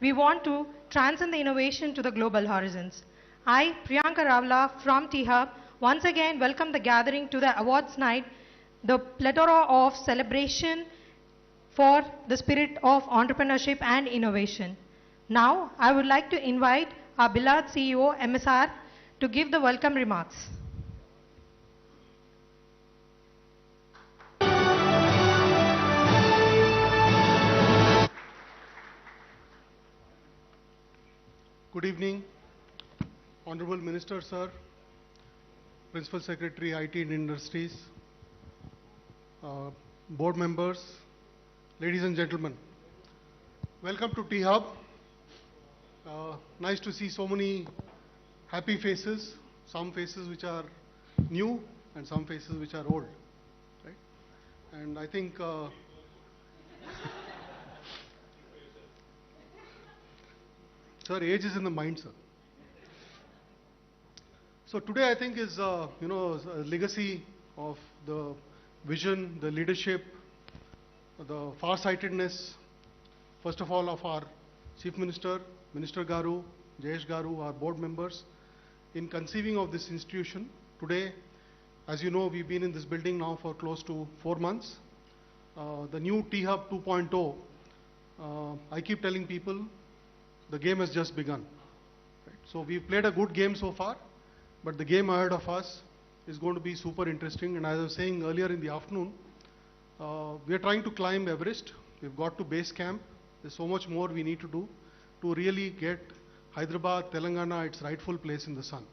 We want to transcend the innovation to the global horizons. I, Priyanka Ravla from T-HUB, once again welcome the gathering to the awards night, the plethora of celebration for the spirit of entrepreneurship and innovation. Now, I would like to invite our beloved CEO, MSR, to give the welcome remarks. Good evening, Honorable Minister, Sir, Principal Secretary, IT and Industries, board members, ladies and gentlemen. Welcome to T-HUB. Nice to see so many happy faces, some faces which are new and some faces which are old, right? And I think sir, age is in the mind, sir. So today I think is, a legacy of the vision, the leadership, the far-sightedness, first of all, of our Chief Minister, Minister Garu, Jayesh Garu, our board members, in conceiving of this institution. Today, as you know, we've been in this building now for close to 4 months. The new T-HUB 2.0, I keep telling people, the game has just begun. Right? So we've played a good game so far, but the game ahead of us is going to be super interesting. And as I was saying earlier in the afternoon, we are trying to climb Everest. We've got to base camp. There's so much more we need to do to really get Hyderabad, Telangana, its rightful place in the sun.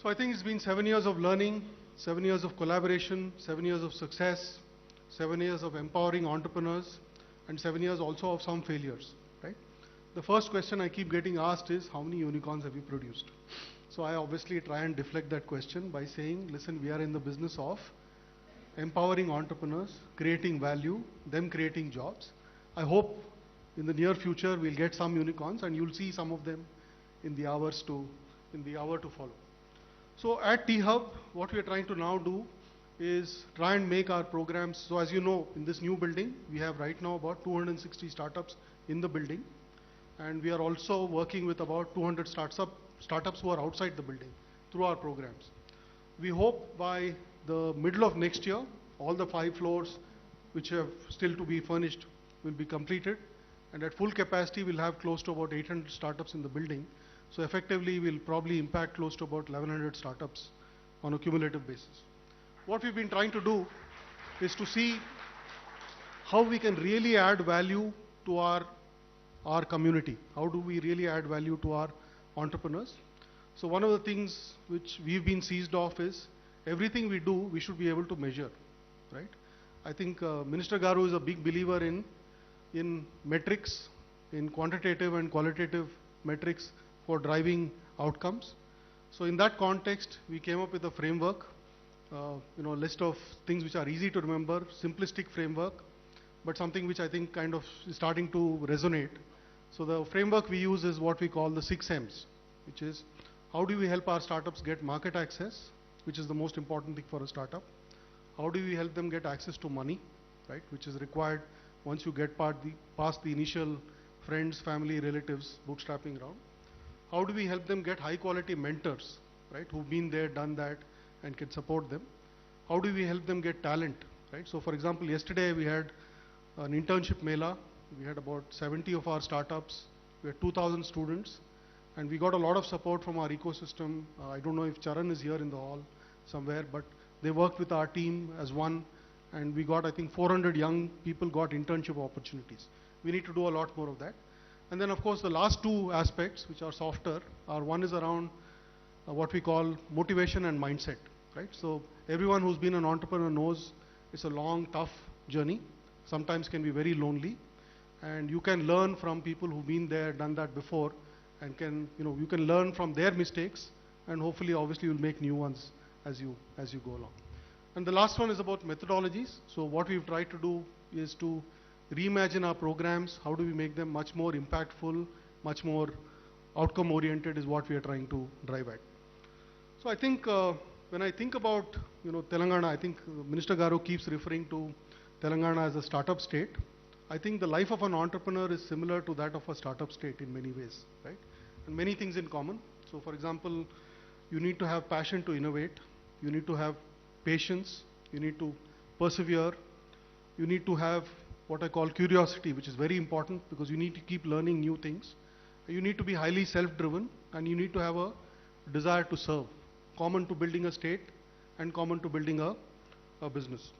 So I think it's been 7 years of learning, 7 years of collaboration, 7 years of success, 7 years of empowering entrepreneurs, and 7 years also of some failures, right? The first question I keep getting asked is, how many unicorns have you produced? So I obviously try and deflect that question by saying, listen, we are in the business of empowering entrepreneurs, creating value, them creating jobs. I hope in the near future we'll get some unicorns, and you'll see some of them in the hour to follow. So at T-HUB, what we are trying to now do is try and make our programs. So as you know, in this new building, we have right now about 260 startups in the building. And we are also working with about 200 startups who are outside the building through our programs. We hope by the middle of next year, all the 5 floors which have still to be furnished will be completed. And at full capacity, we'll have close to about 800 startups in the building. So effectively, we'll probably impact close to about 1,100 startups on a cumulative basis. What we've been trying to do is to see how we can really add value to our community. How do we really add value to our entrepreneurs? So one of the things which we've been seized of is everything we do, we should be able to measure, right? I think Minister Garu is a big believer in metrics, in quantitative and qualitative metrics for driving outcomes. So in that context, we came up with a framework, list of things which are easy to remember, simplistic framework, but something which I think kind of is starting to resonate. So the framework we use is what we call the 6 M's, which is how do we help our startups get market access, which is the most important thing for a startup. How do we help them get access to money, right, which is required once you get past the initial friends, family, relatives, bootstrapping round. How do we help them get high quality mentors, right, who've been there, done that, and can support them? How do we help them get talent, right? So for example, yesterday we had an internship mela. We had about 70 of our startups. We had 2,000 students, and we got a lot of support from our ecosystem. I don't know if Charan is here in the hall somewhere, but they worked with our team as one, and we got, I think, 400 young people got internship opportunities. We need to do a lot more of that. And then, of course, the last 2 aspects, which are softer, are one is around what we call motivation and mindset, right? So everyone who's been an entrepreneur knows it's a long, tough journey. Sometimes can be very lonely. And you can learn from people who've been there, done that before, and you can learn from their mistakes, and hopefully, obviously, you'll make new ones as you go along. And the last one is about methodologies. So what we've tried to do is to reimagine our programs. How do we make them much more impactful, much more outcome oriented is what we are trying to drive at. So I think when I think about Telangana, I think Minister Garu keeps referring to Telangana as a startup state. I think the life of an entrepreneur is similar to that of a startup state in many ways, right? And many things in common. So for example, you need to have passion to innovate. You need to have patience. You need to persevere. You need to have what I call curiosity, which is very important because you need to keep learning new things. You need to be highly self-driven, and you need to have a desire to serve, common to building a state and common to building a business.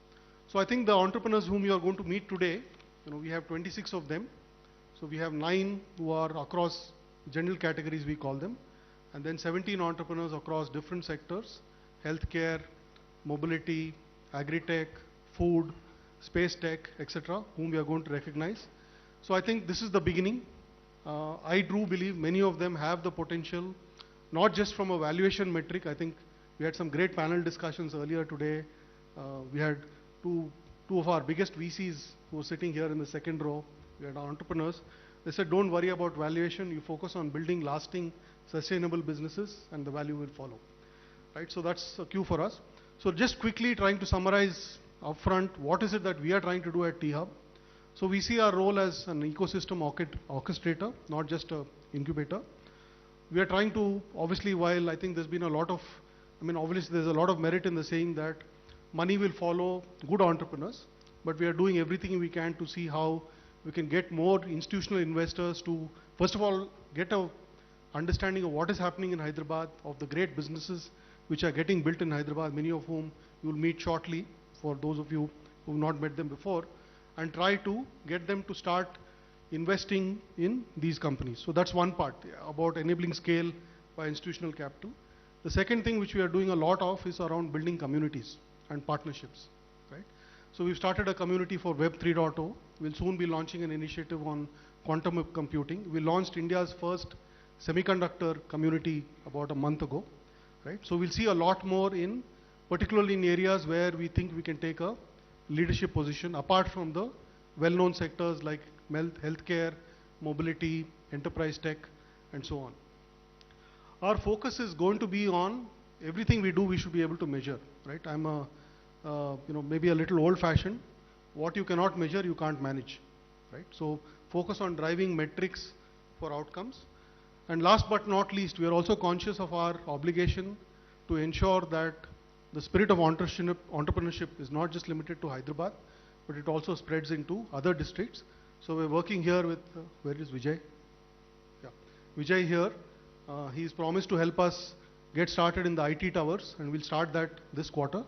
So I think the entrepreneurs whom you are going to meet today, we have 26 of them. So we have 9 who are across general categories, we call them, and then 17 entrepreneurs across different sectors: healthcare, mobility, agri-tech, food, space tech, etc., whom we are going to recognize. So I think this is the beginning. I do believe many of them have the potential, not just from a valuation metric. I think we had some great panel discussions earlier today. We had two of our biggest VCs who were sitting here in the second row. We had entrepreneurs. They said, don't worry about valuation. You focus on building lasting, sustainable businesses, and the value will follow. Right? So that's a cue for us. So just quickly trying to summarize upfront, what is it that we are trying to do at T-HUB? So we see our role as an ecosystem orchestrator, not just an incubator. We are trying to, obviously, while I think there's been a lot of, obviously there's a lot of merit in the saying that money will follow good entrepreneurs, but we are doing everything we can to see how we can get more institutional investors to, first of all, get a understanding of what is happening in Hyderabad, of the great businesses which are getting built in Hyderabad, many of whom you will meet shortly, for those of you who have not met them before, and try to get them to start investing in these companies. So that's one part about enabling scale by institutional capital. The second thing which we are doing a lot of is around building communities and partnerships, right? So we've started a community for Web 3.0. We'll soon be launching an initiative on quantum computing. We launched India's first semiconductor community about a month ago, right? So we'll see a lot more in, particularly in areas where we think we can take a leadership position, apart from the well-known sectors like healthcare, mobility, enterprise tech, and so on. Our focus is going to be on everything we do, we should be able to measure, right? I'm maybe a little old-fashioned. What you cannot measure, you can't manage, right? So focus on driving metrics for outcomes. And last but not least, we are also conscious of our obligation to ensure that the spirit of entrepreneurship is not just limited to Hyderabad, but it also spreads into other districts. So we're working here with, where is Vijay? Yeah, Vijay here. He's promised to help us get started in the IT towers, and we'll start that this quarter.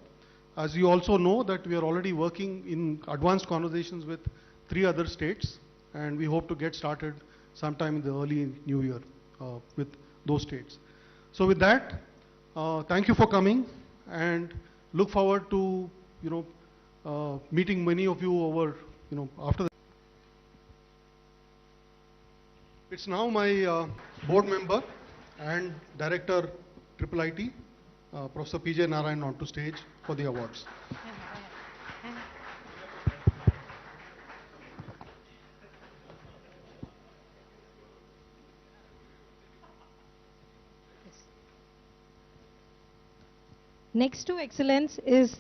As you also know that we are already working in advanced conversations with 3 other states, and we hope to get started sometime in the early new year with those states. So with that, thank you for coming, and look forward to meeting many of you over after that. It's now my board member and director IIIT, Professor P.J. Narayan, onto stage for the awards. Next to excellence is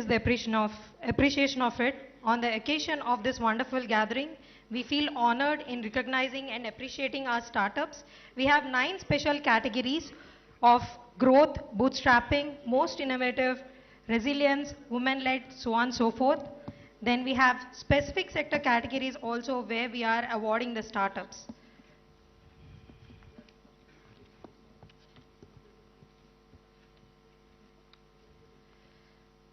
the appreciation of it. On the occasion of this wonderful gathering, we feel honored in recognizing and appreciating our startups. We have 9 special categories of growth, bootstrapping, most innovative, resilience, women-led, so on and so forth. Then we have specific sector categories also where we are awarding the startups.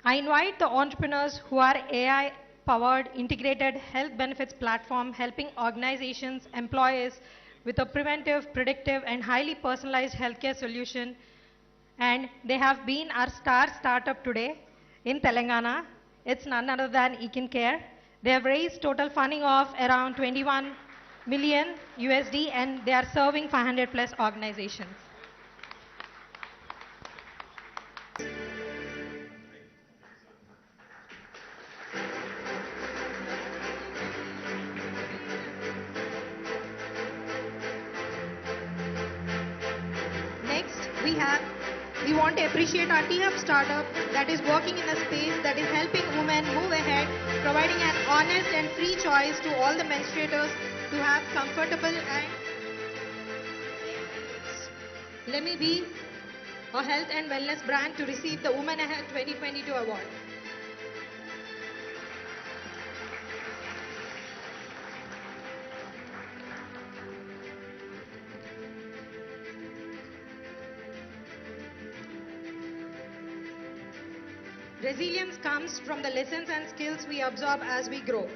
I invite the entrepreneurs who are AI-powered integrated health benefits platform helping organizations, employees with a preventive, predictive, and highly personalized healthcare solution. And they have been our star startup today in Telangana. It's none other than KTR. They have raised total funding of around 21 million USD, and they are serving 500 plus organizations. want to appreciate our T-HUB startup that is working in a space that is helping women move ahead, providing an honest and free choice to all the menstruators to have comfortable and let me be a health and wellness brand to receive the Women Ahead 2022 award. Resilience comes from the lessons and skills we absorb as we grow.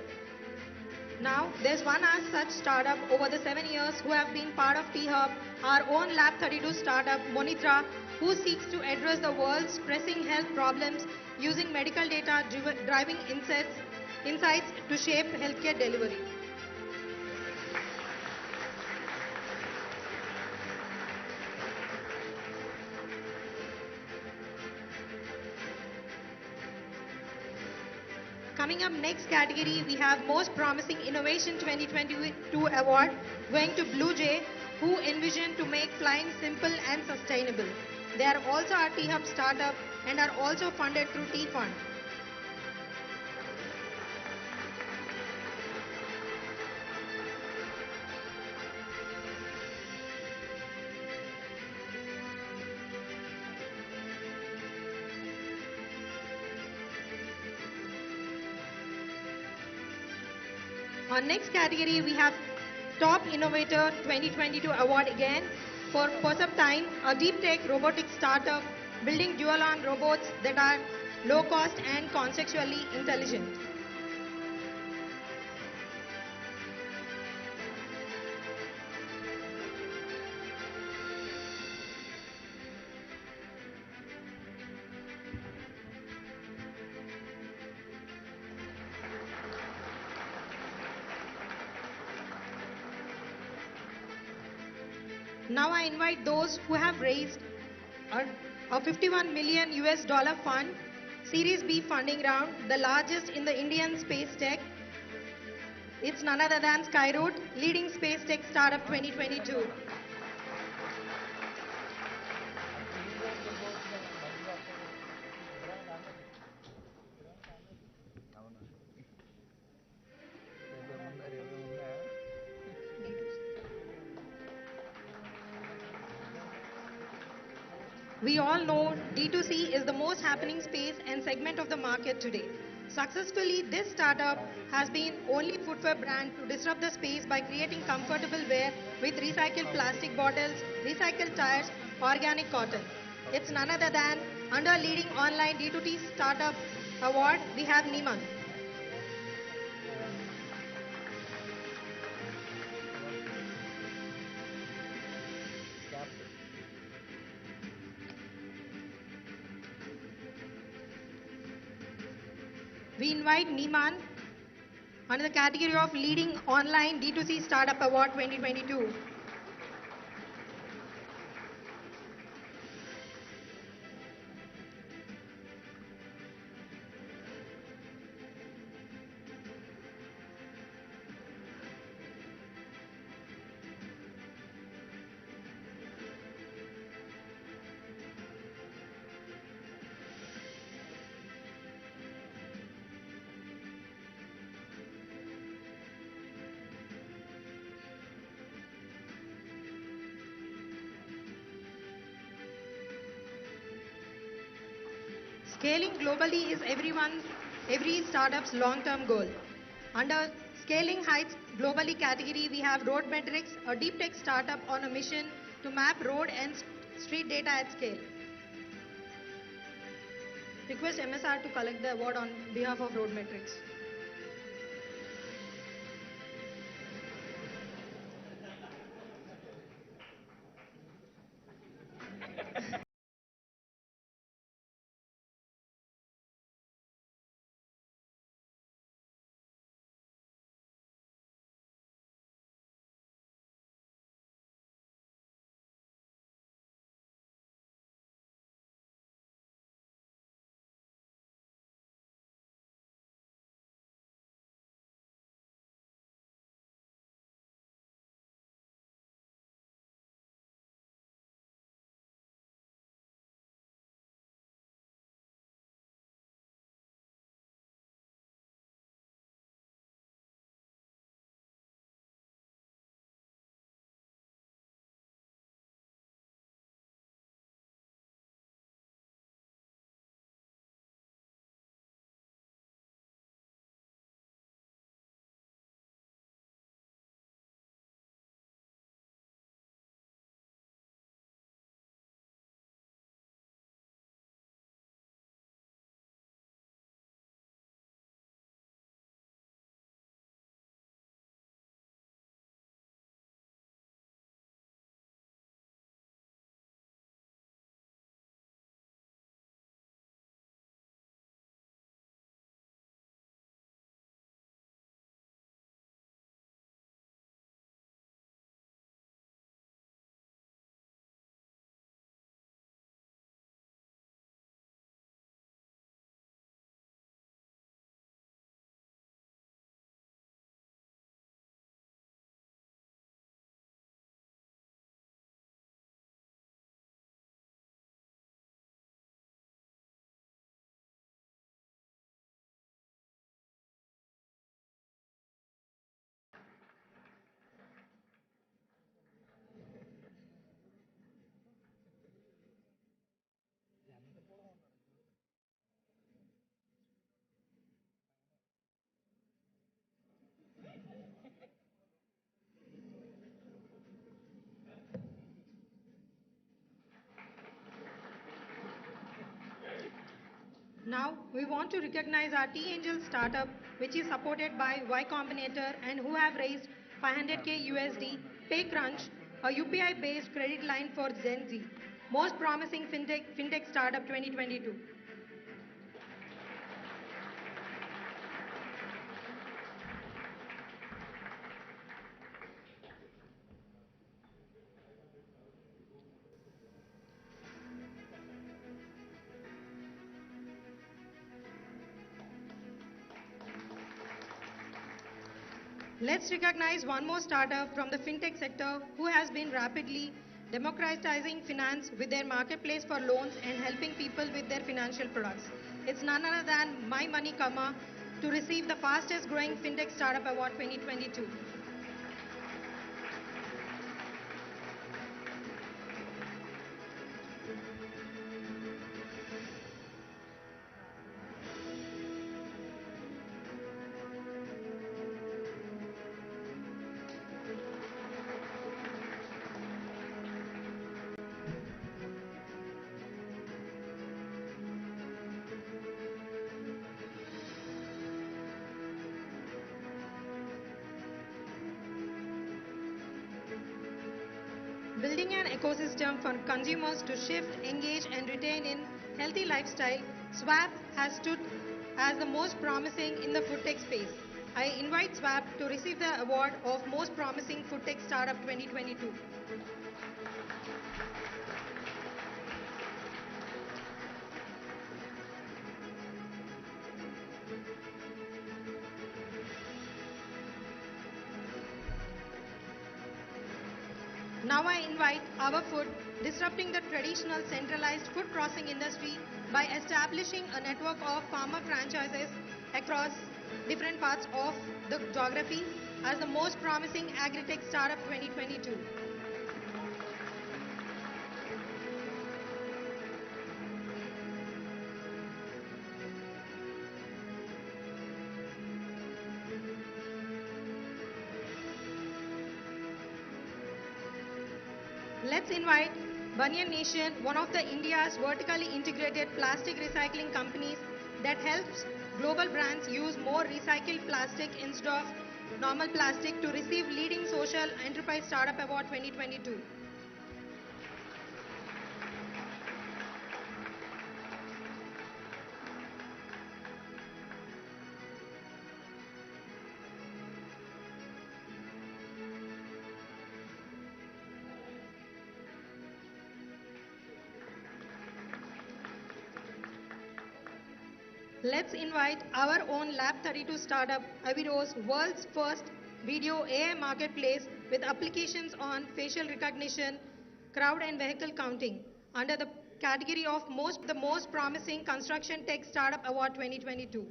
Now, there's one such startup over the 7 years who have been part of T-HUB, our own Lab 32 startup, Monitra, who seeks to address the world's pressing health problems using medical data driving insights to shape healthcare delivery. Coming up next category, we have Most Promising Innovation 2022 award going to Blue Jay, who envision to make flying simple and sustainable. They are also our T-HUB startup and are also funded through T-Fund. On next category, we have Top Innovator 2022 award again for Perceptine, a deep tech robotic startup building dual-arm robots that are low cost and conceptually intelligent. Now I invite those who have raised a 51 million US dollar fund, Series B funding round, the largest in the Indian space tech. It's none other than Skyroot, leading space tech startup 2022. We all know D2C is the most happening space and segment of the market today. Successfully, this startup has been only footwear brand to disrupt the space by creating comfortable wear with recycled plastic bottles, recycled tires, organic cotton. It's none other than under leading online D2C startup award, we have Niman. We invite Niman under the category of Leading Online D2C Startup Award 2022. Scaling globally is every startup's long-term goal. Under Scaling Heights Globally category, we have Roadmetrics, a deep tech startup on a mission to map road and street data at scale. Request MSR to collect the award on behalf of Roadmetrics. Now, we want to recognize our T-Angel startup, which is supported by Y Combinator and who have raised 500k USD, PayCrunch, a UPI-based credit line for Gen Z. Most promising fintech startup 2022. Let's recognize one more startup from the fintech sector who has been rapidly democratizing finance with their marketplace for loans and helping people with their financial products. It's none other than My Money Karma to receive the fastest growing fintech startup award 2022. Building an ecosystem for consumers to shift, engage, and retain in healthy lifestyle, Swap has stood as the most promising in the food tech space. I invite Swap to receive the award of Most Promising Food Tech Startup 2022. Now I invite our food, disrupting the traditional centralized food processing industry by establishing a network of farmer franchises across different parts of the geography as the most promising agri-tech startup 2022. Let's invite Banyan Nation, one of the India's vertically integrated plastic recycling companies that helps global brands use more recycled plastic instead of normal plastic, to receive Leading Social Enterprise Startup Award 2022. Let's invite our own Lab 32 startup, Aviro's world's first video AI marketplace with applications on facial recognition, crowd and vehicle counting, under the category of the most promising construction tech startup award 2022.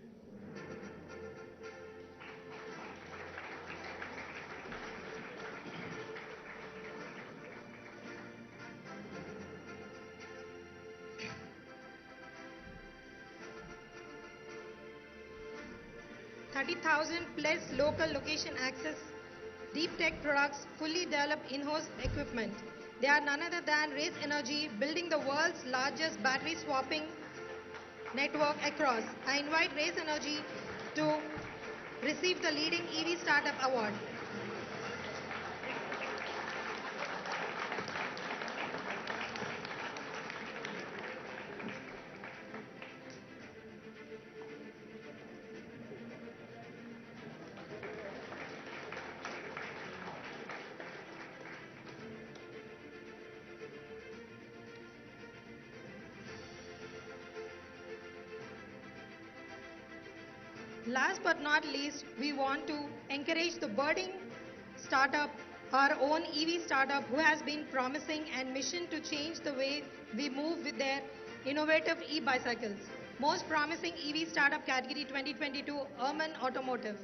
+30,000 local location access, deep tech products, fully developed in-house equipment. They are none other than Race Energy, building the world's largest battery swapping network across. I invite Race Energy to receive the Leading EV Startup Award. Last but not least, we want to encourage the budding startup, our own EV startup who has been promising and mission to change the way we move with their innovative e-bicycles. Most promising EV startup category 2022, Urban Automotive.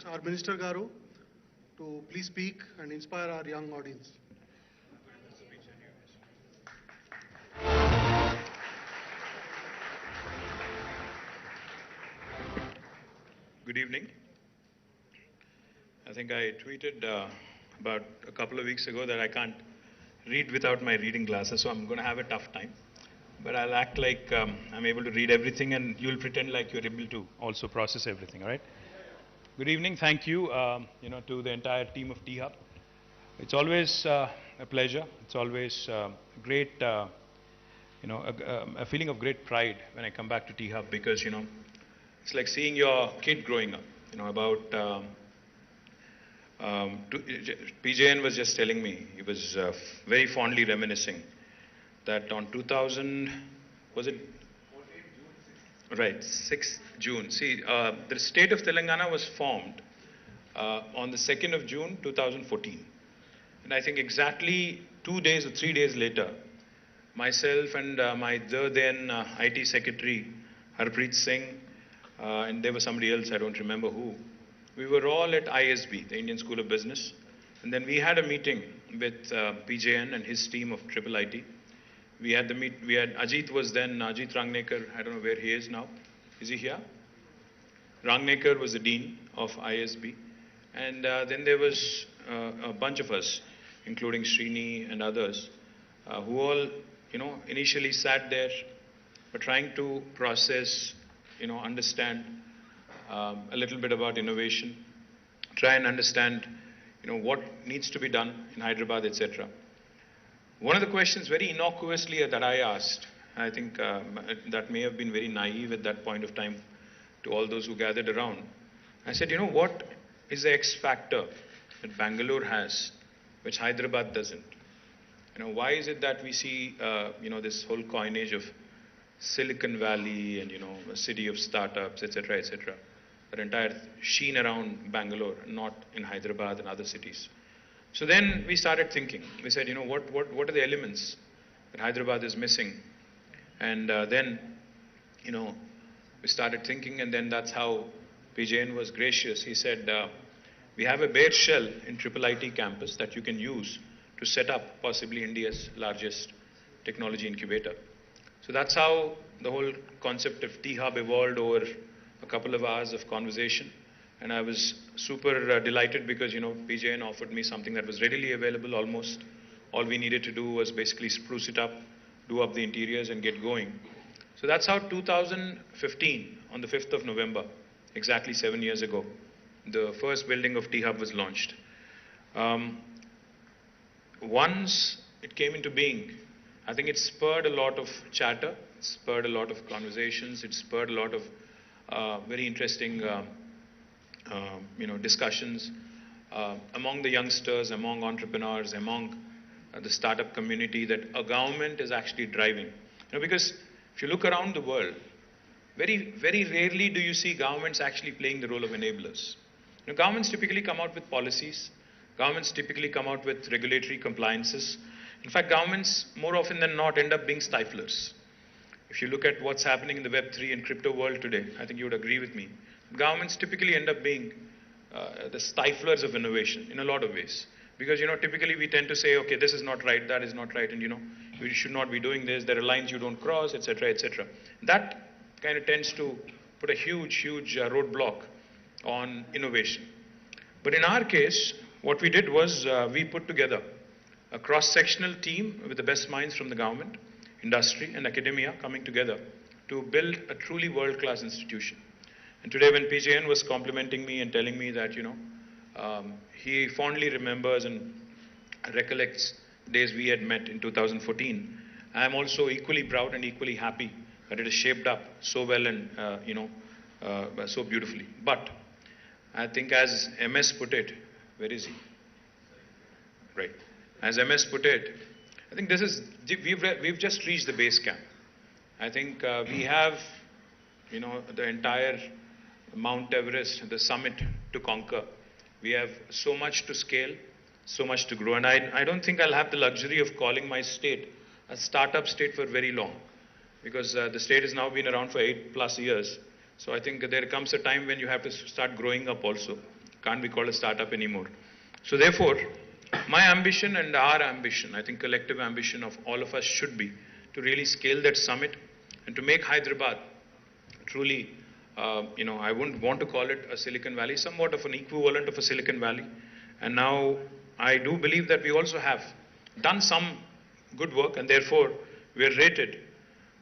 request our Minister Garu to please speak and inspire our young audience. Good evening. I think I tweeted about a couple of weeks ago that I can't read without my reading glasses, so I'm going to have a tough time. But I'll act like I'm able to read everything, and you'll pretend like you're able to also process everything, all right? Good evening. Thank you, to the entire team of T-HUB. It's always a pleasure. It's always great, a feeling of great pride when I come back to T-HUB because, it's like seeing your kid growing up. PJN was just telling me, he was very fondly reminiscing that on 2000, was it? Right, 6th June. See, the state of Telangana was formed on the 2nd of June, 2014. And I think exactly 2 days or 3 days later, myself and my then IT secretary, Harpreet Singh, and there was somebody else, I don't remember who. We were all at ISB, the Indian School of Business. And then we had a meeting with PJN and his team of Triple IT. We had Ajit was then, Ajit Rangnekar, I don't know where he is now. Is he here? Rangnekar was the dean of ISB. And then there was a bunch of us, including Srini and others, who all, initially sat there, were trying to process, understand a little bit about innovation, try and understand, what needs to be done in Hyderabad, etc. One of the questions very innocuously that I asked, I think that may have been very naive at that point of time to all those who gathered around. I said, what is the X factor that Bangalore has, which Hyderabad doesn't? Why is it that we see, this whole coinage of Silicon Valley and, a city of startups, etc., etc., that entire sheen around Bangalore, not in Hyderabad and other cities. So then we started thinking. We said, what are the elements that Hyderabad is missing? And then, we started thinking, and then that's how PJN was gracious. He said, we have a bare shell in Triple IT campus that you can use to set up possibly India's largest technology incubator. So that's how the whole concept of T-HUB evolved over a couple of hours of conversation. And I was super delighted because, PJN offered me something that was readily available almost. All we needed to do was basically spruce it up, do up the interiors and get going. So that's how 2015, on the 5th of November, exactly 7 years ago, the first building of T-HUB was launched. Once it came into being, I think it spurred a lot of chatter, it spurred a lot of conversations, it spurred a lot of very interesting discussions among the youngsters, among entrepreneurs, among the startup community that a government is actually driving. Because if you look around the world, very, very rarely do you see governments actually playing the role of enablers. Governments typically come out with policies. Governments typically come out with regulatory compliances. In fact, governments more often than not end up being stiflers. If you look at what's happening in the Web3 and crypto world today, I think you would agree with me. Governments typically end up being the stiflers of innovation in a lot of ways. Because, typically we tend to say, okay, this is not right, that is not right, and, we should not be doing this, there are lines you don't cross, etc., etc. That kind of tends to put a huge, huge roadblock on innovation. But in our case, what we did was we put together a cross-sectional team with the best minds from the government, industry, and academia coming together to build a truly world-class institution. And today when PJN was complimenting me and telling me that, he fondly remembers and recollects days we had met in 2014, I am also equally proud and equally happy that it is shaped up so well and, so beautifully. But I think as MS put it, where is he? Right. As MS put it, I think we've just reached the base camp. I think we have, the entire Mount Everest, the summit to conquer. We have so much to scale, so much to grow. And I don't think I'll have the luxury of calling my state a startup state for very long, because the state has now been around for 8+ years. So I think there comes a time when you have to start growing up also. can't be called a startup anymore. So therefore, my ambition and our ambition, I think collective ambition of all of us should be to really scale that summit and to make Hyderabad truly, I wouldn't want to call it a Silicon Valley, somewhat of an equivalent of a Silicon Valley. And now I do believe that we also have done some good work, and therefore we are rated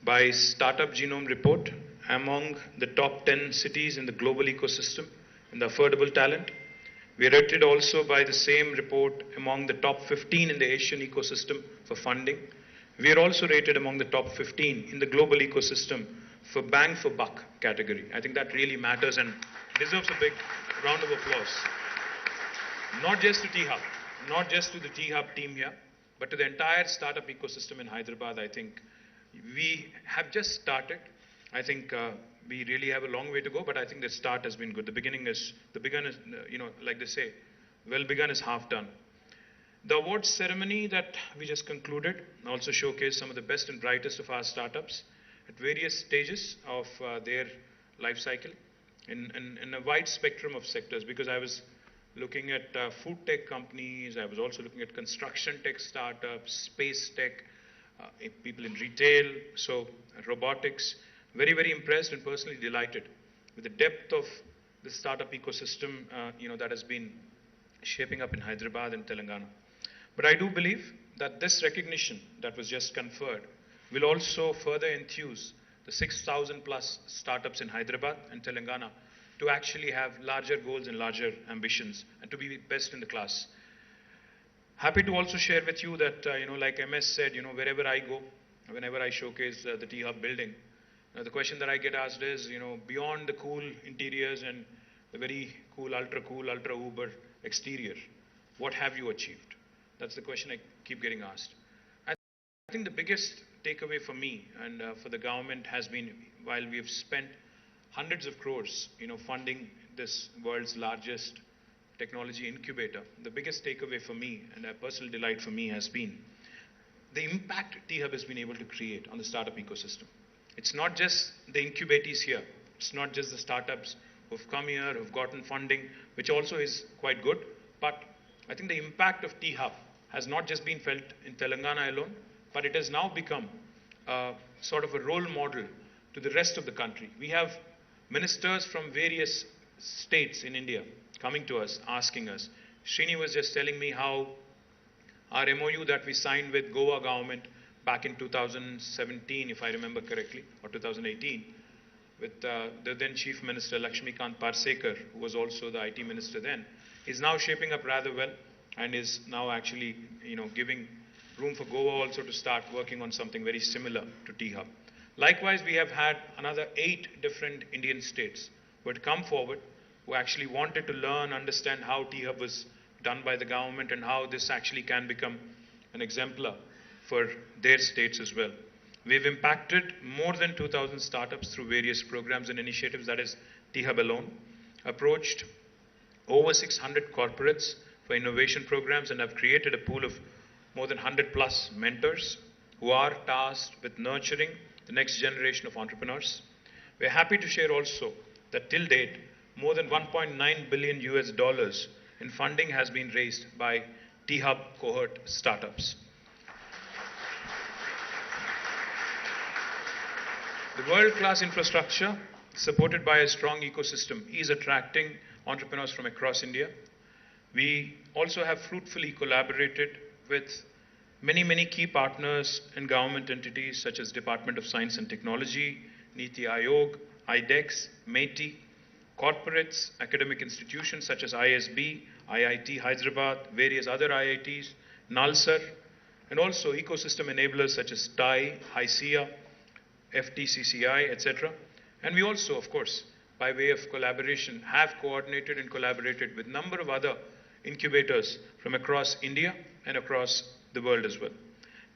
by Startup Genome Report among the top 10 cities in the global ecosystem in the affordable talent. We are rated also by the same report among the top 15 in the Asian ecosystem for funding. We are also rated among the top 15 in the global ecosystem for bang for buck category. I think that really matters and deserves a big round of applause. Not just to T-HUB, not just to the T-HUB team here, but to the entire startup ecosystem in Hyderabad. I think we have just started. I think we really have a long way to go, but I think the start has been good. The beginning is, like they say, well begun is half done. The awards ceremony that we just concluded also showcased some of the best and brightest of our startups at various stages of their life cycle in a wide spectrum of sectors, because I was looking at food tech companies, I was also looking at construction tech startups, space tech, people in retail, so robotics. Very, very impressed and personally delighted with the depth of the startup ecosystem that has been shaping up in Hyderabad and Telangana. But I do believe that this recognition that was just conferred will also further enthuse the 6,000 plus startups in Hyderabad and Telangana to actually have larger goals and larger ambitions and to be best in the class. Happy to also share with you that, like MS said, wherever I go, whenever I showcase the T-HUB building, the question that I get asked is, beyond the cool interiors and the very cool, ultra Uber exterior, what have you achieved? That's the question I keep getting asked. I think the biggest takeaway for me and for the government has been, while we have spent hundreds of crores, funding this world's largest technology incubator, the biggest takeaway for me and a personal delight for me has been the impact T-HUB has been able to create on the startup ecosystem. It's not just the incubatees here. It's not just the startups who've come here, who've gotten funding, which also is quite good. But I think the impact of T-HUB has not just been felt in Telangana alone, but it has now become sort of a role model to the rest of the country. We have ministers from various states in India coming to us, asking us. Srini was just telling me how our MOU that we signed with Goa government back in 2017, if I remember correctly, or 2018, with the then Chief Minister Lakshmikant Parsekar, who was also the IT Minister then, is now shaping up rather well and is now actually, giving room for Goa also to start working on something very similar to T-HUB. Likewise, we have had another 8 different Indian states who had come forward, who actually wanted to learn, understand how T-HUB was done by the government and how this actually can become an exemplar for their states as well. We've impacted more than 2,000 startups through various programs and initiatives, that is T-HUB alone, approached over 600 corporates for innovation programs, and have created a pool of more than 100 plus mentors who are tasked with nurturing the next generation of entrepreneurs. We're happy to share also that till date, more than $1.9 billion in funding has been raised by T-HUB cohort startups. The world-class infrastructure, supported by a strong ecosystem, is attracting entrepreneurs from across India. We also have fruitfully collaborated with many key partners and government entities such as Department of Science and Technology, Niti Aayog, IDEX, METI, corporates, academic institutions such as ISB, IIT Hyderabad, various other IITs, NALSAR, and also ecosystem enablers such as TAI, HICIA, FTCCI, etc. And we also, of course, by way of collaboration, have coordinated and collaborated with a number of other incubators from across India and across the world as well.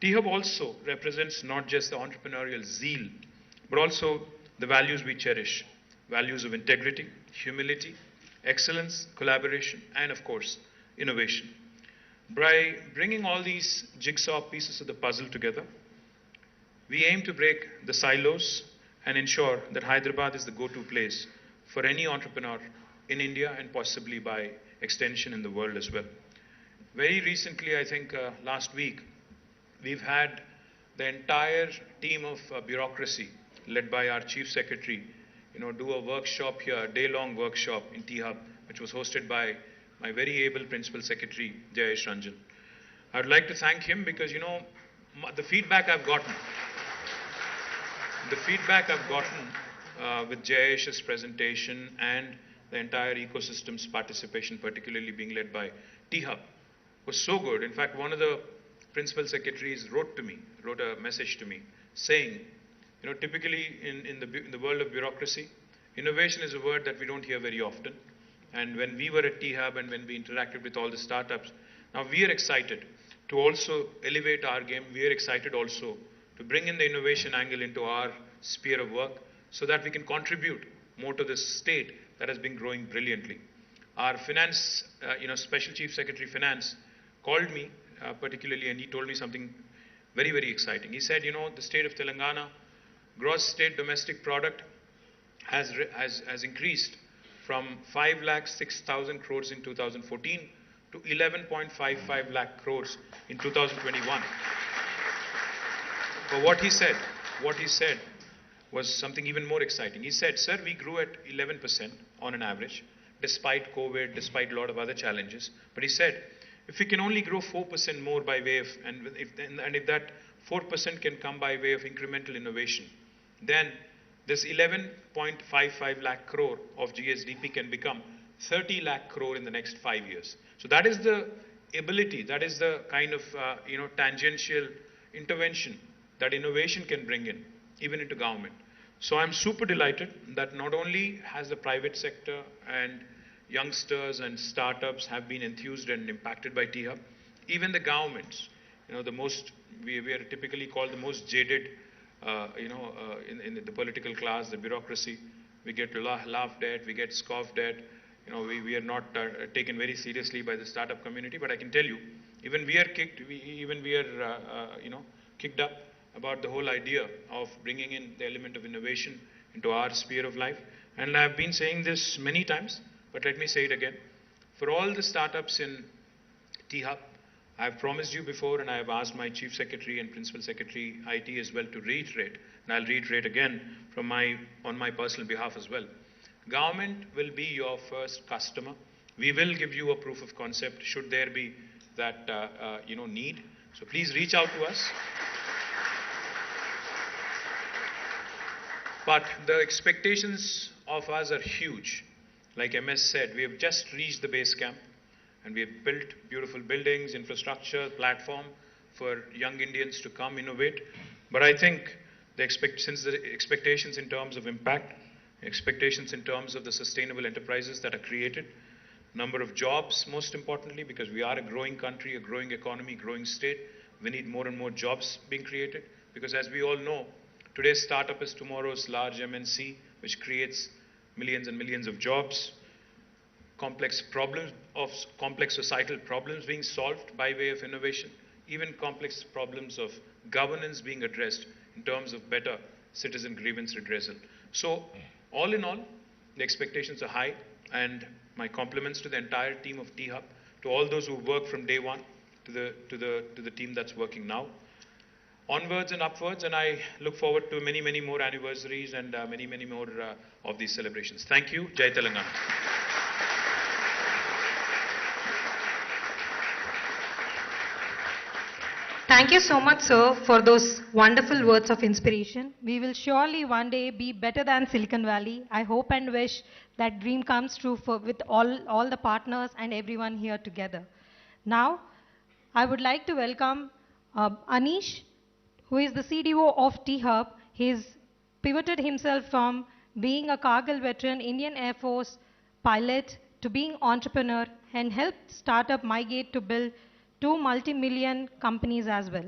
T-HUB also represents not just the entrepreneurial zeal, but also the values we cherish, values of integrity, humility, excellence, collaboration, and of course, innovation. By bringing all these jigsaw pieces of the puzzle together, we aim to break the silos and ensure that Hyderabad is the go-to place for any entrepreneur in India and possibly by extension in the world as well. Very recently, I think last week, we've had the entire team of bureaucracy led by our Chief Secretary, do a workshop here, a day-long workshop in T-HUB, which was hosted by my very able Principal Secretary, Jayesh Ranjan. I'd like to thank him because, the feedback I've gotten with Jayesh's presentation and the entire ecosystem's participation, particularly being led by T-HUB, was so good. In fact, one of the principal secretaries wrote a message to me saying, typically in the world of bureaucracy, innovation is a word that we don't hear very often. And when we were at T-HUB and when we interacted with all the startups, now we are excited to also elevate our game. We are excited also to bring in the innovation angle into our sphere of work so that we can contribute more to this state that has been growing brilliantly. Our finance, Special Chief Secretary Finance called me particularly, and he told me something very, very exciting. He said, the state of Telangana, gross state domestic product has increased from 5,06,000 crores in 2014 to 11.55 lakh crores in 2021. But what he said was something even more exciting. He said, sir, we grew at 11% on an average, despite COVID, despite a lot of other challenges. But he said, if we can only grow 4% more by way of, and if that 4% can come by way of incremental innovation, then this 11.55 lakh crore of GSDP can become 30 lakh crore in the next 5 years. So that is the ability, that is the kind of tangential intervention that innovation can bring in, even into government. So I'm super delighted that not only has the private sector and youngsters and startups have been enthused and impacted by T-HUB, even the governments, we are typically called the most jaded, in the political class, the bureaucracy. We get laughed at, we get scoffed at, we are not taken very seriously by the startup community. But I can tell you, even we are kicked up about the whole idea of bringing in the element of innovation into our sphere of life. And I've been saying this many times, but let me say it again. For all the startups in T-HUB, I've promised you before, and I have asked my Chief Secretary and Principal Secretary IT as well to reiterate, and I'll reiterate again on my personal behalf as well. Government will be your first customer. We will give you a proof of concept should there be that need. So please reach out to us. But the expectations of us are huge. Like MS said, we have just reached the base camp and we have built beautiful buildings, infrastructure, platform for young Indians to come innovate. But I think since the expectations in terms of impact, expectations in terms of the sustainable enterprises that are created, number of jobs, most importantly, because we are a growing country, a growing economy, growing state, we need more and more jobs being created. Because as we all know, today's startup is tomorrow's large MNC, which creates millions and millions of jobs. Complex societal problems being solved by way of innovation, even complex problems of governance being addressed in terms of better citizen grievance redressal. So, all in all, the expectations are high, and my compliments to the entire team of T-HUB, to all those who work from day one, to the team that's working now. Onwards and upwards, and I look forward to many, many more anniversaries and many, many more of these celebrations. Thank you. Jai Telangana. Thank you so much, sir, for those wonderful words of inspiration. We will surely one day be better than Silicon Valley. I hope and wish that dream comes true with all the partners and everyone here together. Now, I would like to welcome Anish, who is the CDO of T-HUB. He's pivoted himself from being a Kargil veteran, Indian Air Force pilot, to being entrepreneur and helped startup Mygate to build 2 multi-million companies as well.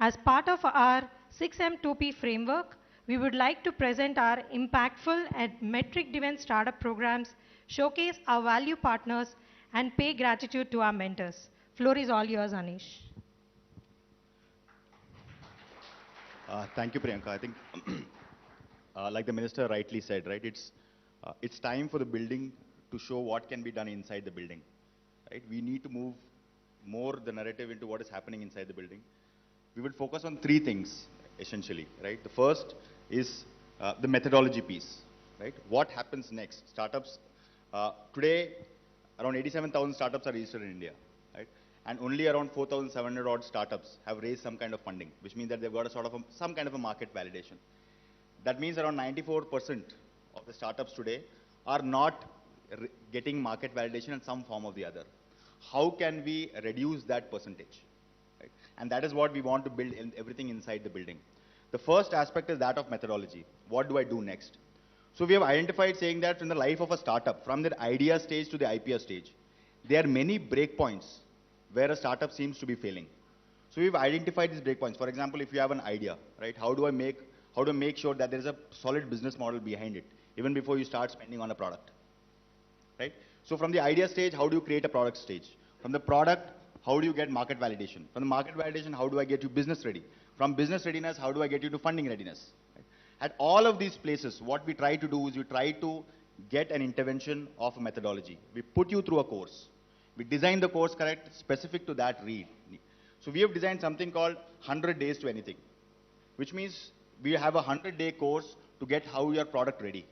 As part of our 6M2P framework, we would like to present our impactful and metric-driven startup programs, showcase our value partners, and pay gratitude to our mentors. Floor is all yours, Anish. Thank you, Priyanka. I think, like the minister rightly said, right, it's time for the building to show what can be done inside the building, right? We need to move more the narrative into what is happening inside the building. We will focus on three things, essentially, right? The first is the methodology piece, right? What happens next? Startups, today, around 87,000 startups are registered in India, right? And only around 4,700 odd startups have raised some kind of funding, which means that they've got a sort of some kind of a market validation. That means around 94% of the startups today are not getting market validation in some form or the other. How can we reduce that percentage? Right? And that is what we want to build in everything inside the building. The first aspect is that of methodology. What do I do next? So we have identified saying that in the life of a startup, from the idea stage to the IPO stage, there are many breakpoints where a startup seems to be failing. So we've identified these breakpoints. For example, if you have an idea, right, how do I make sure that there is a solid business model behind it, even before you start spending on a product, right? So from the idea stage, how do you create a product stage? From the product, how do you get market validation? From the market validation, how do I get you business ready? From business readiness, how do I get you to funding readiness? Right? At all of these places, what we try to do is we try to get an intervention of a methodology. We put you through a course. We design the course correct, specific to that need. So we have designed something called 100 days to anything, which means we have a 100-day course to get how your product ready.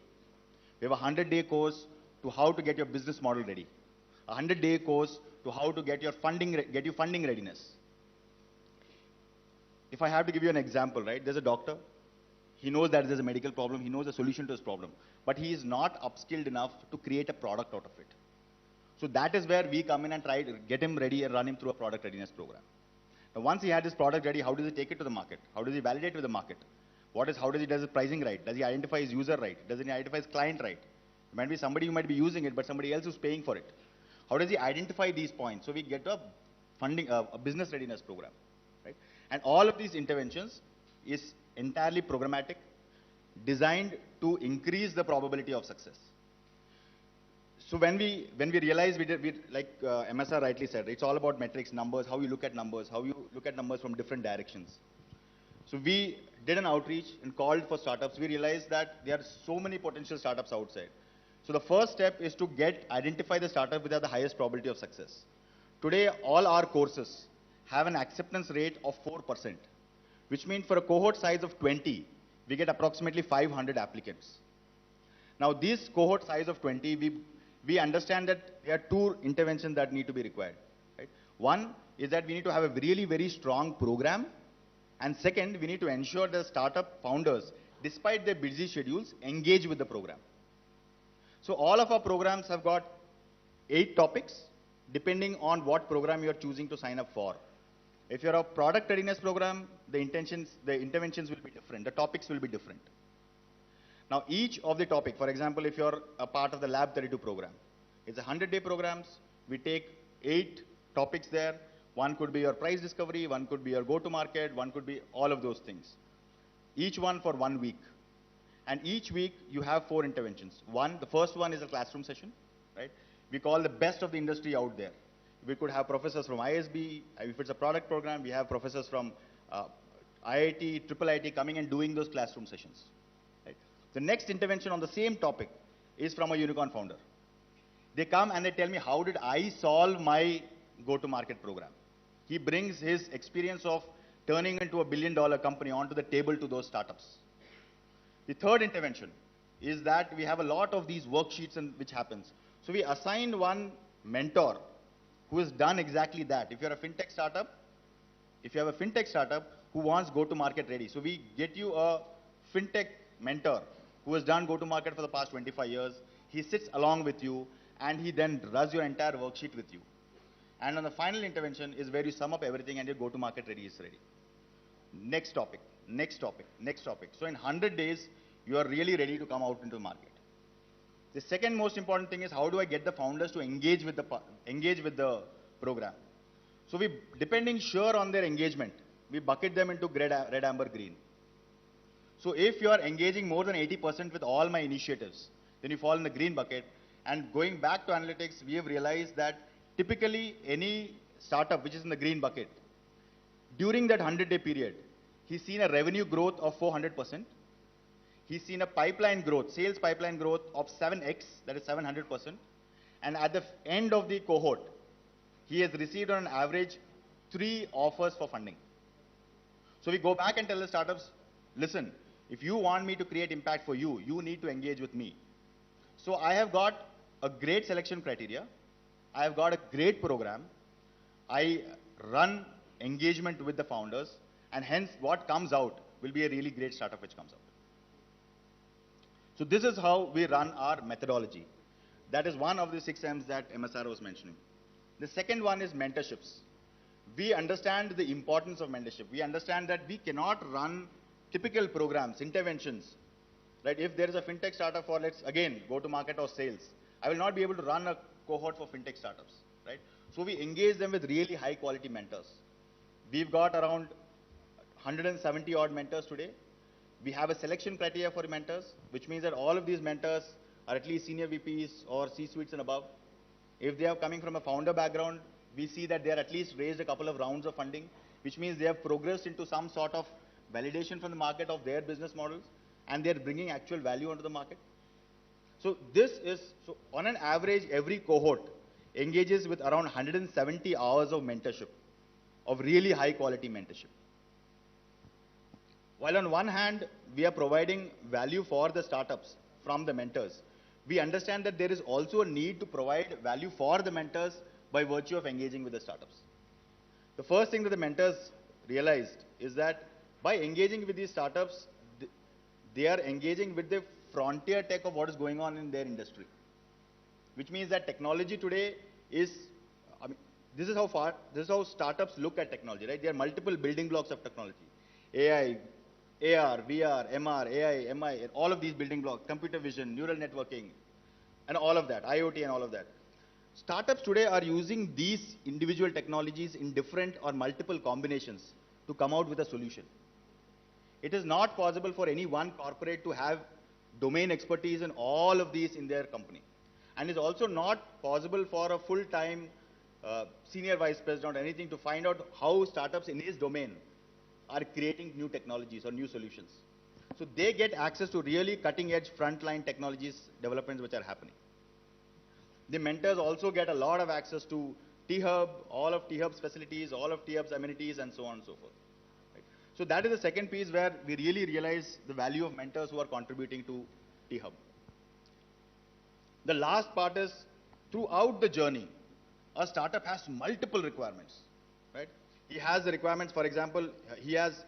We have a 100-day course to how to get your business model ready. A 100-day course to how to get your funding readiness. If I have to give you an example, right? There's a doctor. He knows that there's a medical problem. He knows the solution to his problem. But he is not upskilled enough to create a product out of it. So that is where we come in and try to get him ready and run him through a product readiness program. Now, once he had this product ready, how does he take it to the market? How does he validate with the market? How does he do his pricing right? Does he identify his user right? Does he identify his client right? It might be somebody who might be using it, but somebody else who's paying for it. How does he identify these points? So we get a business readiness program, right? And all of these interventions is entirely programmatic, designed to increase the probability of success. So when we realized like MSR rightly said, it's all about metrics, numbers, how you look at numbers, from different directions. So we did an outreach and called for startups. We realized that there are so many potential startups outside. So the first step is to identify the startup which have the highest probability of success. Today, all our courses have an acceptance rate of 4%, which means for a cohort size of 20, we get approximately 500 applicants. Now, this cohort size of 20, we understand that there are two interventions that need to be required. Right? One is that we need to have a really very strong program. And second, we need to ensure that startup founders, despite their busy schedules, engage with the program. So all of our programs have got 8 topics, depending on what program you are choosing to sign up for. If you're a product readiness program, the interventions will be different. The topics will be different. Now, each of the topic, for example, if you're a part of the Lab 32 program, it's a 100-day programs. We take 8 topics there. One could be your price discovery, one could be your go-to-market, one could be all of those things. Each one for 1 week. And each week, you have 4 interventions. The first one is a classroom session, right? We call the best of the industry out there. We could have professors from ISB. If it's a product program, we have professors from IIT, Triple IT coming and doing those classroom sessions. Right? The next intervention on the same topic is from a unicorn founder. They come and they tell me, how did I solve my go-to-market program? He brings his experience of turning into a billion-dollar company onto the table to those startups. The third intervention is that we have a lot of these worksheets which happens. So we assigned one mentor who has done exactly that. If you're a fintech startup, if you have a fintech startup who wants go-to-market ready, so we get you a fintech mentor who has done go-to-market for the past 25 years. He sits along with you and he then does your entire worksheet with you. And on the final intervention is where you sum up everything and your go-to-market ready is ready. Next topic, next topic, next topic. So in 100 days, you are really ready to come out into the market. The second most important thing is how do I get the founders to engage with the program. So depending sure on their engagement, we bucket them into red, amber, green. So if you are engaging more than 80% with all my initiatives, then you fall in the green bucket. And going back to analytics, we have realized that typically any startup which is in the green bucket, during that 100-day period, he's seen a revenue growth of 400%. He's seen a pipeline growth, sales pipeline growth of 7x, that is 700%. And at the end of the cohort, he has received on an average 3 offers for funding. So we go back and tell the startups, listen, if you want me to create impact for you, you need to engage with me. So I have got a great selection criteria. I have got a great program. I run engagement with the founders, and hence what comes out will be a really great startup which comes out. So this is how we run our methodology. That is one of the 6 M's that MSR was mentioning. The second one is mentorships. We understand the importance of mentorship. We understand that we cannot run typical programs, interventions, right? If there is a fintech startup for, let's again, go to market or sales, I will not be able to run a cohort for fintech startups, right? So we engage them with really high quality mentors. We've got around 170 odd mentors today. We have a selection criteria for mentors, which means that all of these mentors are at least senior VPs or C-suites and above. If they are coming from a founder background, we see that they are at least raised a couple of rounds of funding, which means they have progressed into some sort of validation from the market of their business models, and they're bringing actual value onto the market. So so on an average, every cohort engages with around 170 hours of mentorship, of really high quality mentorship. While on one hand, we are providing value for the startups from the mentors, we understand that there is also a need to provide value for the mentors by virtue of engaging with the startups. The first thing that the mentors realized is that by engaging with these startups, they are engaging with the frontier tech of what is going on in their industry. Which means that technology today is, this is how startups look at technology, right? There are multiple building blocks of technology. AI, AR, VR, MR, AI, MI, all of these building blocks, computer vision, neural networking, and all of that, IoT and all of that. Startups today are using these individual technologies in different or multiple combinations to come out with a solution. It is not possible for any one corporate to have domain expertise in all of these in their company. And it's also not possible for a full-time senior vice president or anything to find out how startups in his domain are creating new technologies or new solutions. So they get access to really cutting-edge frontline technologies developments which are happening. The mentors also get a lot of access to T-HUB, all of T-HUB's facilities, all of T-HUB's amenities, and so on and so forth. Right? So that is the second piece where we really realize the value of mentors who are contributing to T-HUB. The last part is, throughout the journey, a startup has multiple requirements, right? He has the requirements, for example, he has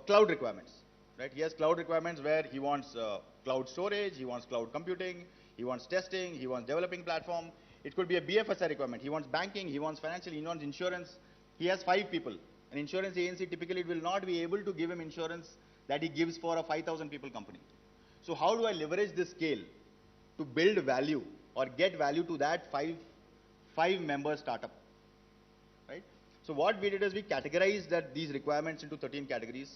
cloud requirements, right? He has cloud requirements where he wants cloud storage, he wants cloud computing, he wants testing, he wants developing platform. It could be a BFSI requirement. He wants banking, he wants financial, he wants insurance. He has 5 people. An insurance agency typically will not be able to give him insurance that he gives for a 5,000 people company. So how do I leverage this scale to build value or get value to that five-member startup, right? So what we did is we categorized these requirements into 13 categories.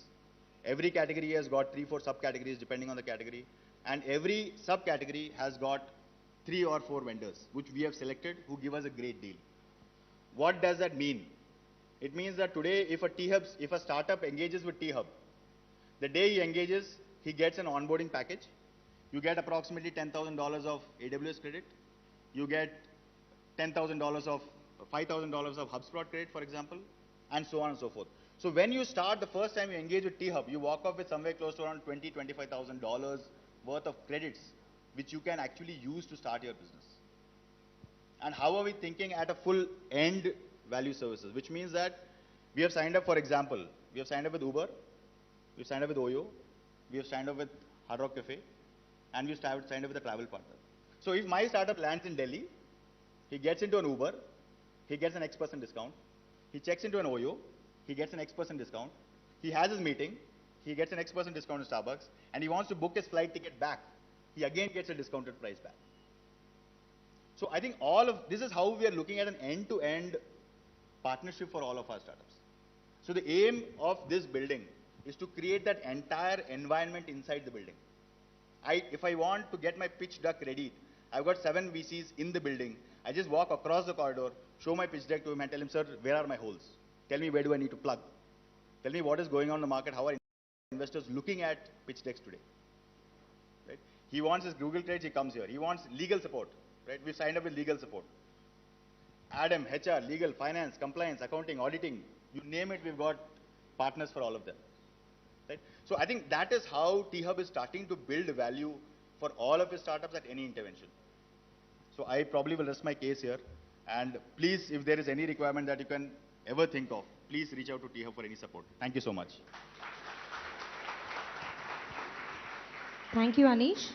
Every category has got 3-4 subcategories depending on the category. And every subcategory has got 3 or 4 vendors, which we have selected, who give us a great deal. What does that mean? It means that today, if a startup engages with T-HUB, the day he engages, he gets an onboarding package. You get approximately $10,000 of AWS credit. You get $5,000 of HubSpot credit, for example, and so on and so forth. So when you start, the first time you engage with T-HUB, you walk off with somewhere close to around $20,000-$25,000 worth of credits, which you can actually use to start your business. And how are we thinking at a full end value services, which means that we have signed up, for example, we have signed up with Uber, we've signed up with Oyo, we have signed up with Hard Rock Cafe, and we've signed up with a travel partner. So if my startup lands in Delhi, he gets into an Uber, he gets an X% discount. He checks into an Oyo, he gets an X% discount. He has his meeting, he gets an X% discount in Starbucks, and he wants to book his flight ticket back. He again gets a discounted price back. So I think this is how we are looking at an end-to-end partnership for all of our startups. So the aim of this building is to create that entire environment inside the building. If I want to get my pitch deck ready, I've got 7 VCs in the building. I just walk across the corridor, show my pitch deck to him and tell him, sir, where are my holes? Tell me, where do I need to plug? Tell me what is going on in the market, how are investors looking at pitch decks today? Right? He wants his Google credits, he comes here. He wants legal support. right? We signed up with legal support. Adam, HR, legal, finance, compliance, accounting, auditing, you name it, we've got partners for all of them. Right? So I think that is how T-HUB is starting to build value for all of his startups at any intervention. So I probably will rest my case here. And please, if there is any requirement that you can ever think of, please reach out to T-HUB for any support. Thank you so much. Thank you, Anish.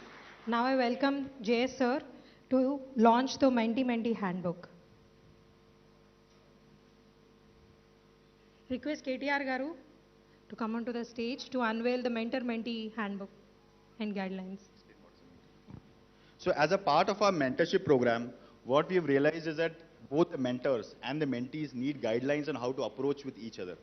Now I welcome JS sir to launch the Menti handbook. Request KTR Garu to come onto the stage to unveil the Mentor-Mentee handbook and guidelines. So as a part of our mentorship program, what we have realized is that both the mentors and the mentees need guidelines on how to approach with each other.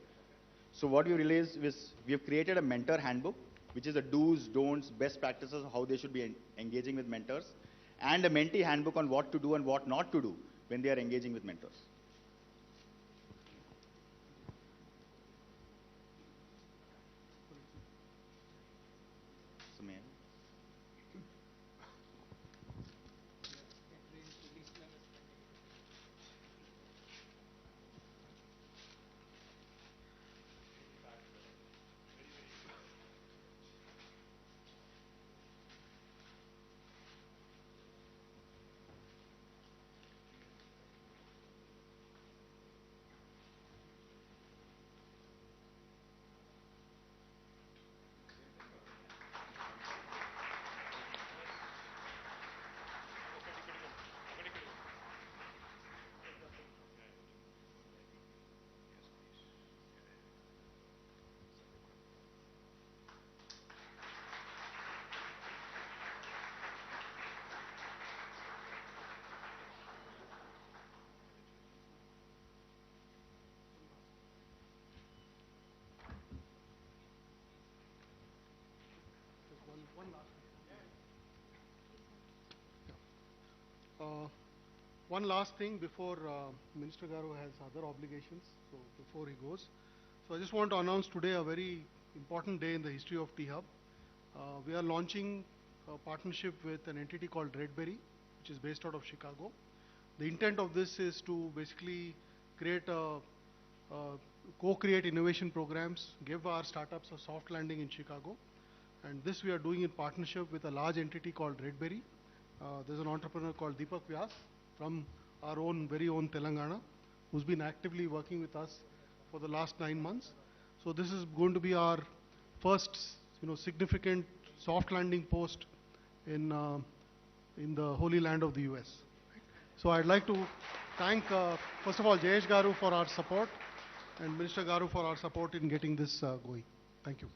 So what we realized is we have created a mentor handbook, which is the do's, don'ts, best practices of how they should be engaging with mentors, and a mentee handbook on what to do and what not to do when they are engaging with mentors. So, may I? One last thing before Minister Garu has other obligations, so before he goes. So I just want to announce today a very important day in the history of T-HUB. We are launching a partnership with an entity called Redberry, which is based out of Chicago. The intent of this is to basically create co-create innovation programs, give our startups a soft landing in Chicago. And this we are doing in partnership with a large entity called Redberry. There's an entrepreneur called Deepak Vyas from our own, very own Telangana, who's been actively working with us for the last 9 months. So this is going to be our first, significant soft landing post in the holy land of the US. So I'd like to thank, first of all, Jayesh Garu for our support and Minister Garu for our support in getting this going. Thank you.